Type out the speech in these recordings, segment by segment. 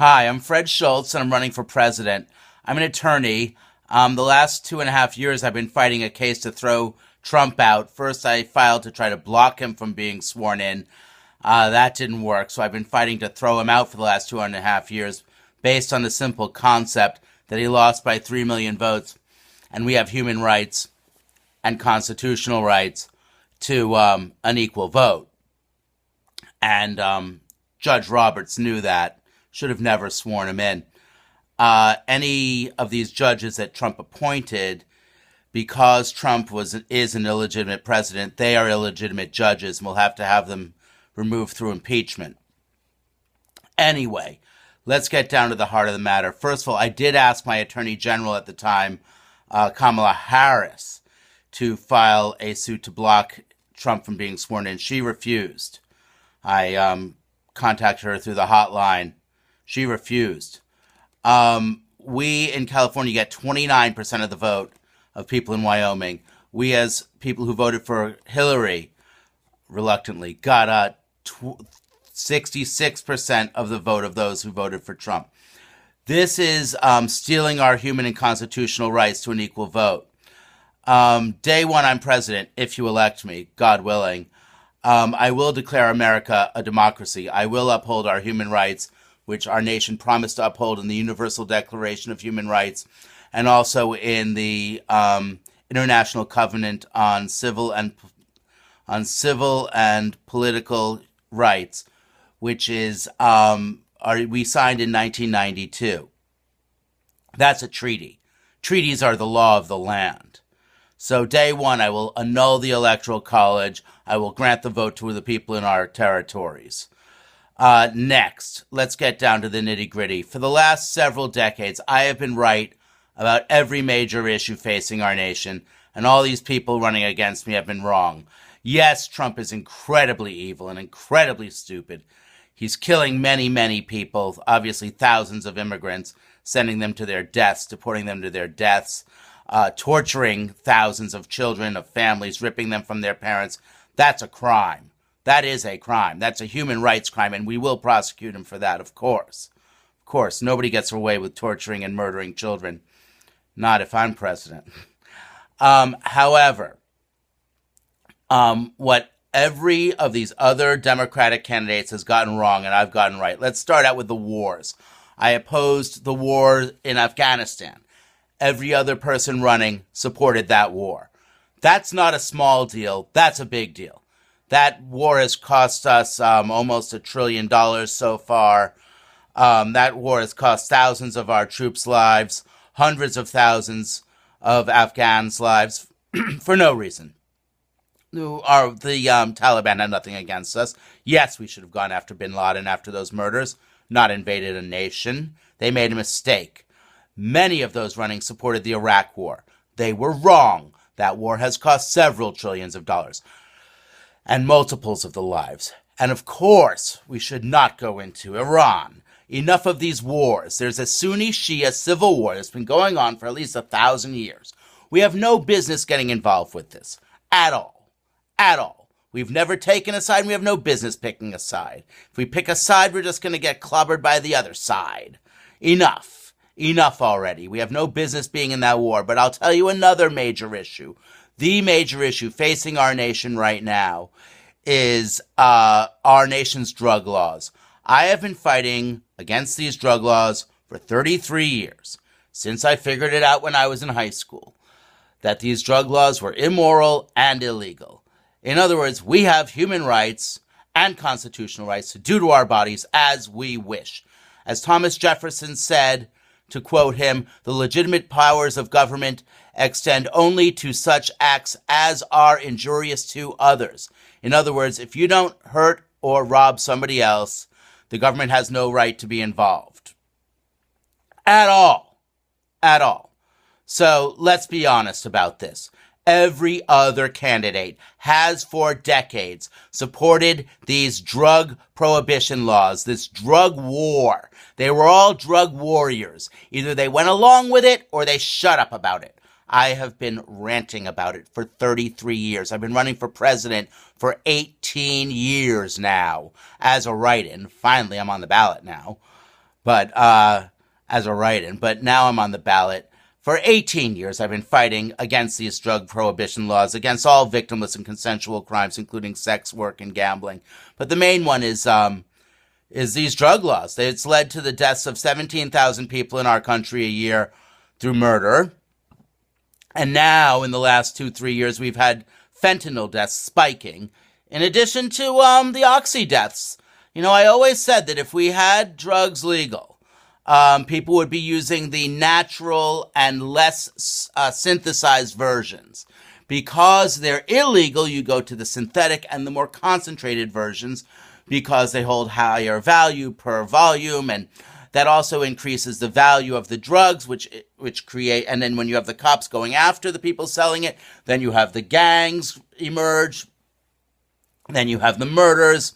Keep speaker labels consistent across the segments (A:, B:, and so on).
A: Hi, I'm Fred Schultz, and I'm running for president. I'm an attorney. The last 2.5 years, I've been fighting a case to throw Trump out. First, I filed to try to block him from being sworn in. That didn't work, so I've been fighting to throw him out for the last 2.5 years based on the simple concept that he lost by 3 million votes, and we have human rights and constitutional rights to an equal vote. And Judge Roberts knew that. Should have never sworn him in. Any of these judges that Trump appointed, because Trump is an illegitimate president, they are illegitimate judges, and we'll have to have them removed through impeachment. Anyway, let's get down to the heart of the matter. First of all, I did ask my attorney general at the time, Kamala Harris, to file a suit to block Trump from being sworn in. She refused. I contacted her through the hotline. She refused. We in California get 29% of the vote of people in Wyoming. We, as people who voted for Hillary, reluctantly, got 66% of the vote of those who voted for Trump. This is stealing our human and constitutional rights to an equal vote. Day one, I'm president, if you elect me, God willing. I will declare America a democracy. I will uphold our human rights, which our nation promised to uphold in the Universal Declaration of Human Rights and also in the International Covenant on Civil and Political Rights, which is we signed in 1992. That's a treaty. Treaties are the law of the land. So day one, I will annul the Electoral College. I will grant the vote to the people in our territories. Next, let's get down to the nitty-gritty. For the last several decades, I have been right about every major issue facing our nation, and all these people running against me have been wrong. Yes, Trump is incredibly evil and incredibly stupid. He's killing many, many people, obviously thousands of immigrants, sending them to their deaths, deporting them to their deaths, torturing thousands of children, of families, ripping them from their parents. That's a crime. That is a crime. That's a human rights crime, and we will prosecute him for that, of course. Of course, nobody gets away with torturing and murdering children. Not if I'm president. However, what every of these other Democratic candidates has gotten wrong, and I've gotten right. Let's start out with the wars. I opposed the war in Afghanistan. Every other person running supported that war. That's not a small deal. That's a big deal. That war has cost us almost $1 trillion so far. That war has cost thousands of our troops' lives, hundreds of thousands of Afghans' lives, for no reason. The Taliban had nothing against us. Yes, we should have gone after bin Laden after those murders, not invaded a nation. They made a mistake. Many of those running supported the Iraq war. They were wrong. That war has cost several trillions of dollars and multiples of the lives. And of course, we should not go into Iran. Enough of these wars. There's a Sunni-Shia civil war that's been going on for at least 1,000 years. We have no business getting involved with this. At all. At all. We've never taken a side, and we have no business picking a side. If we pick a side, we're just going to get clobbered by the other side. Enough. Enough already. We have no business being in that war. But I'll tell you another major issue. The major issue facing our nation right now is our nation's drug laws. I have been fighting against these drug laws for 33 years, since I figured it out when I was in high school, that these drug laws were immoral and illegal. In other words, we have human rights and constitutional rights to do to our bodies as we wish. As Thomas Jefferson said, to quote him, the legitimate powers of government extend only to such acts as are injurious to others. In other words, if you don't hurt or rob somebody else, the government has no right to be involved. At all. At all. So let's be honest about this. Every other candidate has for decades supported these drug prohibition laws, this drug war. They were all drug warriors. Either they went along with it or they shut up about it. I have been ranting about it for 33 years. I've been running for president for 18 years now as a write-in. Finally, I'm on the ballot now. but as a write-in. But now I'm on the ballot. For 18 years, I've been fighting against these drug prohibition laws, against all victimless and consensual crimes, including sex work and gambling. But the main one is these drug laws. It's led to the deaths of 17,000 people in our country a year through murder. And now, in the last 2-3 years, we've had fentanyl deaths spiking, in addition to the oxy deaths. You know, I always said that if we had drugs legal, people would be using the natural and less synthesized versions. Because they're illegal, you go to the synthetic and the more concentrated versions because they hold higher value per volume, and that also increases the value of the drugs, which create, and then when you have the cops going after the people selling it, then you have the gangs emerge, then you have the murders.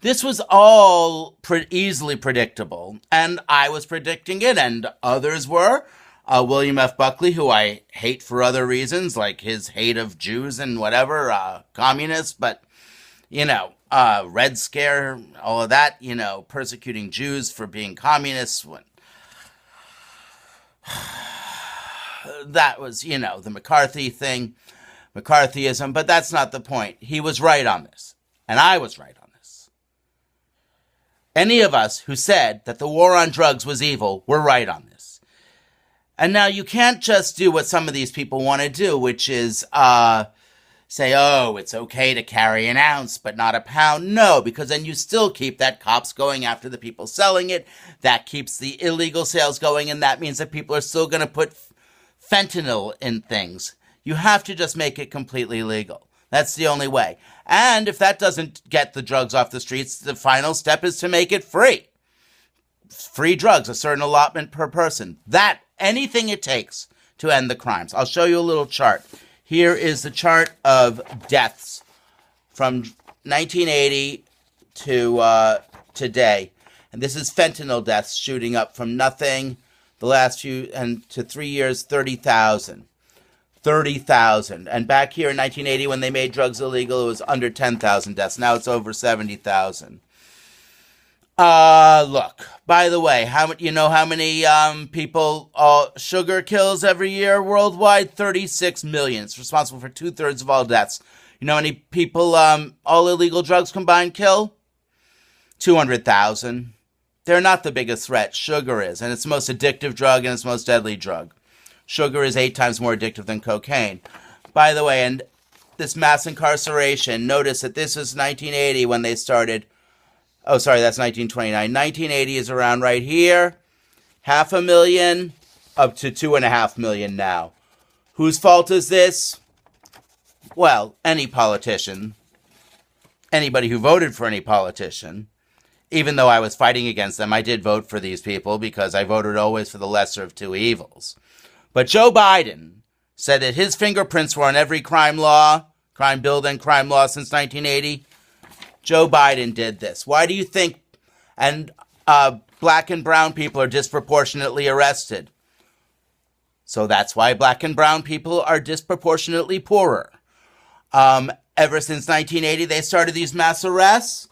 A: This was all easily predictable, and I was predicting it, and others were. William F. Buckley, who I hate for other reasons, like his hate of Jews and whatever, communists, but, you know, Red Scare, all of that, you know, persecuting Jews for being communists. That was, you know, the McCarthy thing, McCarthyism, but that's not the point. He was right on this, and I was right on this. Any of us who said that the war on drugs was evil were right on this. And now you can't just do what some of these people want to do, which is say, oh, it's okay to carry an ounce but not a pound. No, because then you still keep that cops going after the people selling it. That keeps the illegal sales going, and that means that people are still going to put fentanyl in things. You have to just make it completely legal. That's the only way. And if that doesn't get the drugs off the streets, the final step is to make it free. Free drugs, a certain allotment per person. That, anything it takes to end the crimes. I'll show you a little chart. Here is the chart of deaths from 1980 to today. And this is fentanyl deaths shooting up from nothing the last few, and to 3 years, 30,000. 30,000. And back here in 1980 when they made drugs illegal, it was under 10,000 deaths. Now it's over 70,000. Look, by the way, you know how many people sugar kills every year worldwide? 36 million. It's responsible for 2/3 of all deaths. You know how many people all illegal drugs combined kill? 200,000. They're not the biggest threat. Sugar is, and it's the most addictive drug and it's the most deadly drug. Sugar is 8 times more addictive than cocaine. By the way, and this mass incarceration, notice that this is 1980 when they started. Oh, sorry, that's 1929. 1980 is around right here. 500,000 up to 2.5 million now. Whose fault is this? Well, any politician. Anybody who voted for any politician. Even though I was fighting against them, I did vote for these people because I voted always for the lesser of two evils. But Joe Biden said that his fingerprints were on every crime bill, and crime law since 1980. Joe Biden did this. Why do you think, and black and brown people are disproportionately arrested? So that's why black and brown people are disproportionately poorer. Ever since 1980, they started these mass arrests.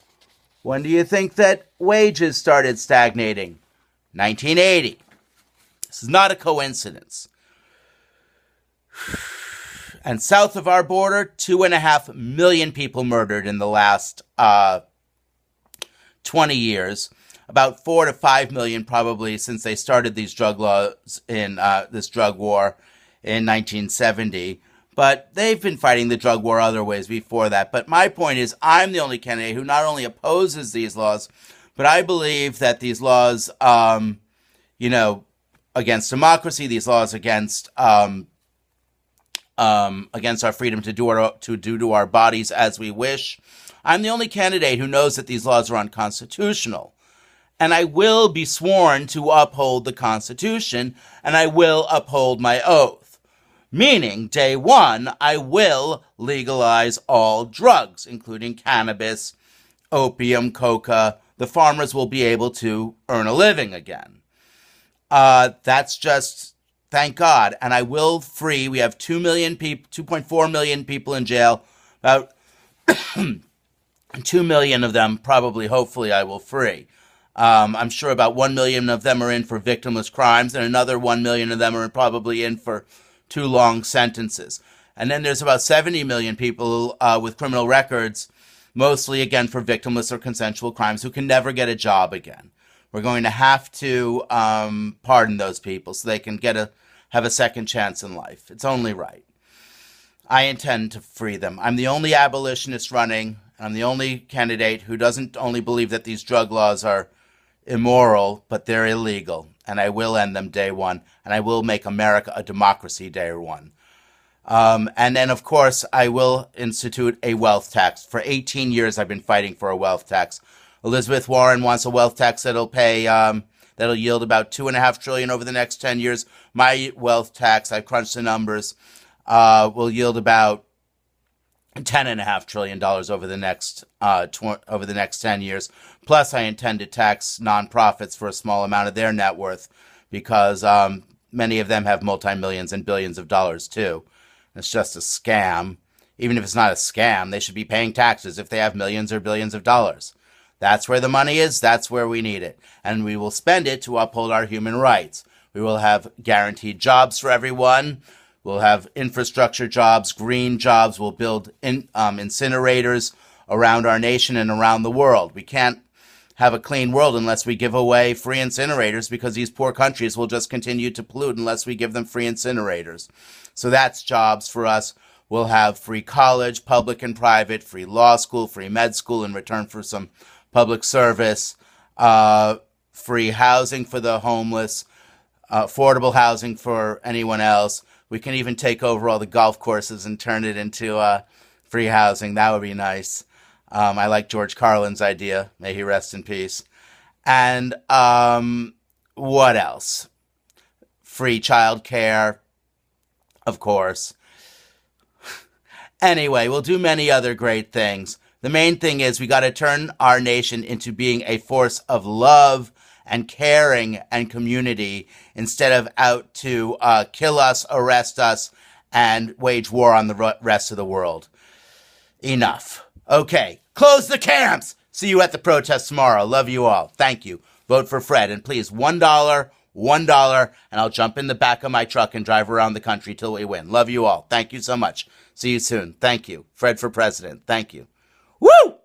A: When do you think that wages started stagnating? 1980. This is not a coincidence. And south of our border, 2.5 million people murdered in the last 20 years. About 4 to 5 million probably since they started these drug laws in this drug war in 1970. But they've been fighting the drug war other ways before that. But my point is, I'm the only candidate who not only opposes these laws, but I believe that these laws, against democracy, these laws against our freedom to do to our bodies as we wish. I'm the only candidate who knows that these laws are unconstitutional. And I will be sworn to uphold the Constitution, and I will uphold my oath. Meaning, day one, I will legalize all drugs, including cannabis, opium, coca. The farmers will be able to earn a living again. That's just, thank God. And I will free, we have 2.4 million people in jail. About 2 million of them, probably, hopefully, I will free. I'm sure about 1 million of them are in for victimless crimes, and another 1 million of them are probably in for too long sentences. And then there's about 70 million people with criminal records, mostly, again, for victimless or consensual crimes, who can never get a job again. We're going to have to pardon those people so they can have a second chance in life. It's only right. I intend to free them. I'm the only abolitionist running. I'm the only candidate who doesn't only believe that these drug laws are immoral, but they're illegal. And I will end them day one. And I will make America a democracy day one. And then, of course, I will institute a wealth tax. For 18 years, I've been fighting for a wealth tax. Elizabeth Warren wants a wealth tax that'll yield about $2.5 trillion over the next 10 years. My wealth tax, I crunched the numbers, will yield about $10.5 trillion over the next 10 years. Plus, I intend to tax nonprofits for a small amount of their net worth, because many of them have multi-millions and billions of dollars too. It's just a scam. Even if it's not a scam, they should be paying taxes if they have millions or billions of dollars. That's where the money is. That's where we need it. And we will spend it to uphold our human rights. We will have guaranteed jobs for everyone. We'll have infrastructure jobs, green jobs. We'll build incinerators around our nation and around the world. We can't have a clean world unless we give away free incinerators, because these poor countries will just continue to pollute unless we give them free incinerators. So that's jobs for us. We'll have free college, public and private, free law school, free med school in return for some public service, free housing for the homeless, affordable housing for anyone else. We can even take over all the golf courses and turn it into free housing. That would be nice. I like George Carlin's idea. May he rest in peace. And what else? Free childcare, of course. Anyway, we'll do many other great things. The main thing is we got to turn our nation into being a force of love and caring and community, instead of out to kill us, arrest us, and wage war on the rest of the world. Enough. Okay, close the camps. See you at the protest tomorrow. Love you all. Thank you. Vote for Fred. And please, $1, and I'll jump in the back of my truck and drive around the country till we win. Love you all. Thank you so much. See you soon. Thank you. Fred for president. Thank you. Woo!